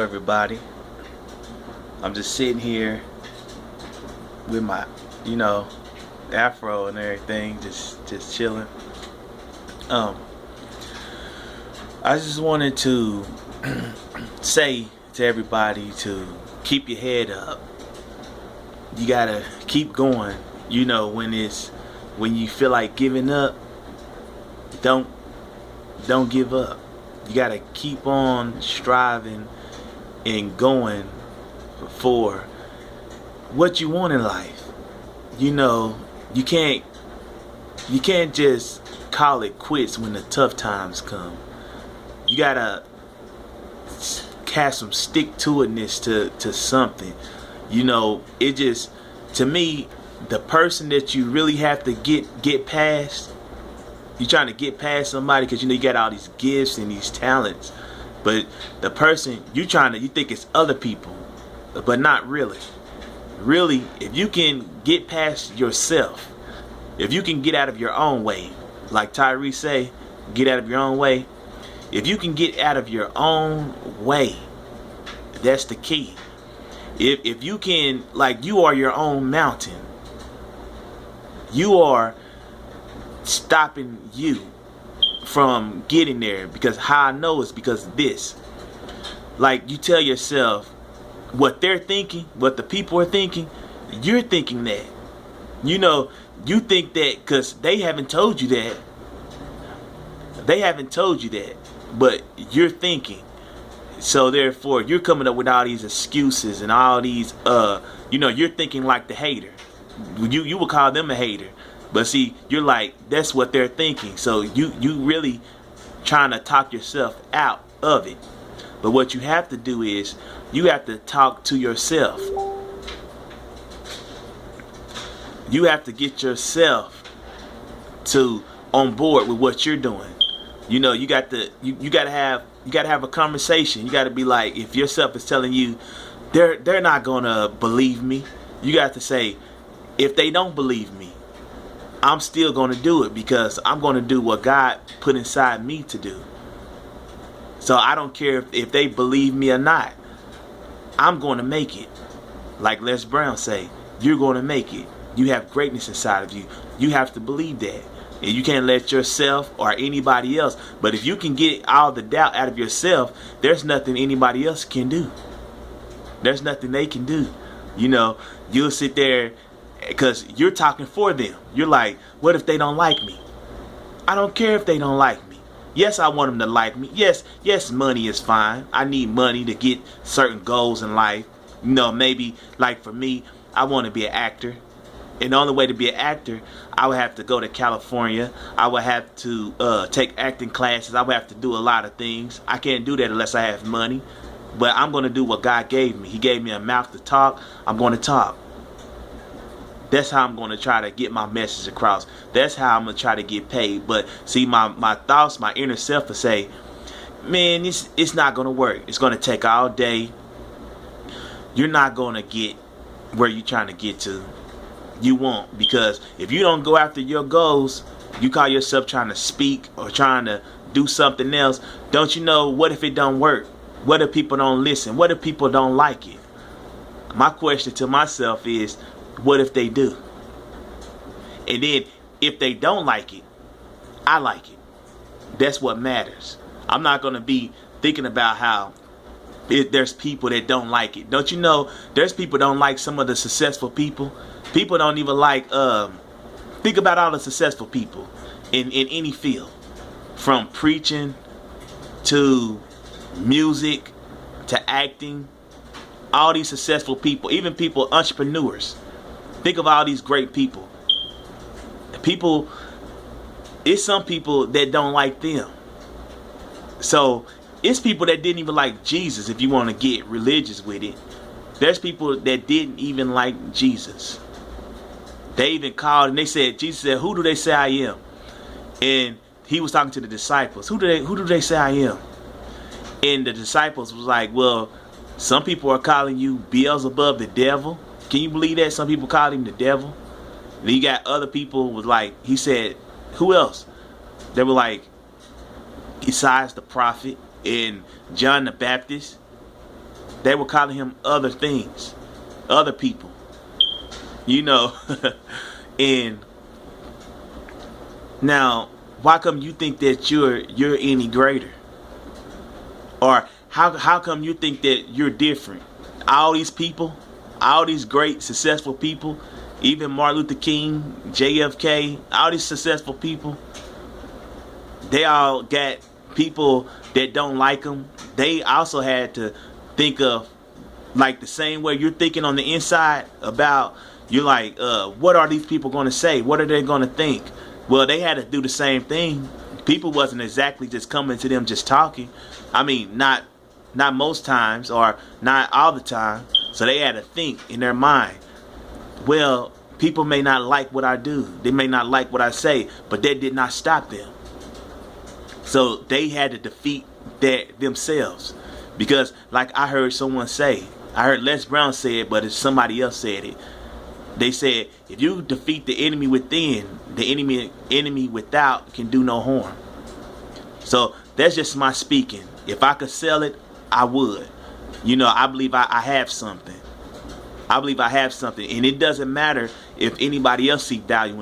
Everybody. I'm just sitting here with my, you know, afro and everything, just chilling. Um, I just wanted to say to everybody to keep your head up. You gotta keep going. When you feel like giving up, don't give up. You gotta keep on striving and going for what you want in life. You can't just call it quits when the tough times come. You gotta have some stick to itness to something. It just, to me, the person that you really have to get past, you're trying to get past somebody because you got all these gifts and these talents. But the person you think it's other people, but not really. Really, if you can get past yourself, if you can get out of your own way, like Tyrese say, get out of your own way. If you can get out of your own way, that's the key. If you can, like, you are your own mountain. You are stopping you from getting there, because how I know is because of this. Like, you tell yourself what they're thinking, what the people are thinking, you're thinking that. You think that because they haven't told you that. They haven't told you that, but you're thinking. So therefore, you're coming up with all these excuses and all these, you're thinking like the hater. You would call them a hater. But see, you're like, that's what they're thinking. So you really trying to talk yourself out of it. But what you have to do is, you have to talk to yourself. You have to get yourself on board with what you're doing. You got to have a conversation. You got to be like, if yourself is telling you they're not gonna believe me, you got to say, if they don't believe me, I'm still going to do it, because I'm going to do what God put inside me to do. So I don't care if they believe me or not. I'm going to make it. Like Les Brown say, you're going to make it. You have greatness inside of you. You have to believe that. And you can't let yourself or anybody else. But if you can get all the doubt out of yourself, there's nothing anybody else can do. There's nothing they can do. You'll sit there because you're talking for them. You're like, what if they don't like me? I don't care if they don't like me. Yes, I want them to like me. Yes, money is fine. I need money to get certain goals in life. Maybe, like for me, I want to be an actor. And the only way to be an actor, I would have to go to California. I would have to take acting classes. I would have to do a lot of things. I can't do that unless I have money. But I'm going to do what God gave me. He gave me a mouth to talk. I'm going to talk. That's how I'm going to try to get my message across. That's how I'm going to try to get paid. But see, my thoughts, my inner self will say, man, it's not going to work. It's going to take all day. You're not going to get where you're trying to get to. You won't, because if you don't go after your goals, you call yourself trying to speak or trying to do something else. Don't you know, what if it don't work? What if people don't listen? What if people don't like it? My question to myself is, what if they do? And then if they don't like it, I like it. That's what matters. I'm not going to be thinking about how there's people that don't like it. Don't you know there's people that don't like some of the successful people? People don't even like, think about all the successful people in any field. From preaching to music to acting. All these successful people, even people, entrepreneurs. Think of all these great people. It's some people that don't like them. So it's people that didn't even like Jesus, if you want to get religious with it. There's people that didn't even like Jesus. They even called and they said, Jesus said, who do they say I am? And he was talking to the disciples. Who do they say I am? And the disciples was like, well, some people are calling you Beelzebub, the devil. Can you believe that? Some people called him the devil. And you got other people was like, he said, who else? They were like, besides the prophet and John the Baptist. They were calling him other things, other people, you know. And now, why come you think that you're any greater? Or how come you think that you're different? All these people, all these great successful people, even Martin Luther King, JFK, all these successful people, they all got people that don't like them. They also had to think of, like, the same way you're thinking on the inside about, you're like, what are these people going to say? What are they going to think? Well, they had to do the same thing. People wasn't exactly just coming to them just talking. I mean, not most times, or not all the time. So they had to think in their mind, well, people may not like what I do. They may not like what I say, but that did not stop them. So they had to defeat that themselves. Because, like I heard someone say, I heard Les Brown say it, but if somebody else said it, they said, if you defeat the enemy within, the enemy without can do no harm. So that's just my speaking. If I could sell it, I would. You know, I believe I have something. I believe I have something. And it doesn't matter if anybody else sees value in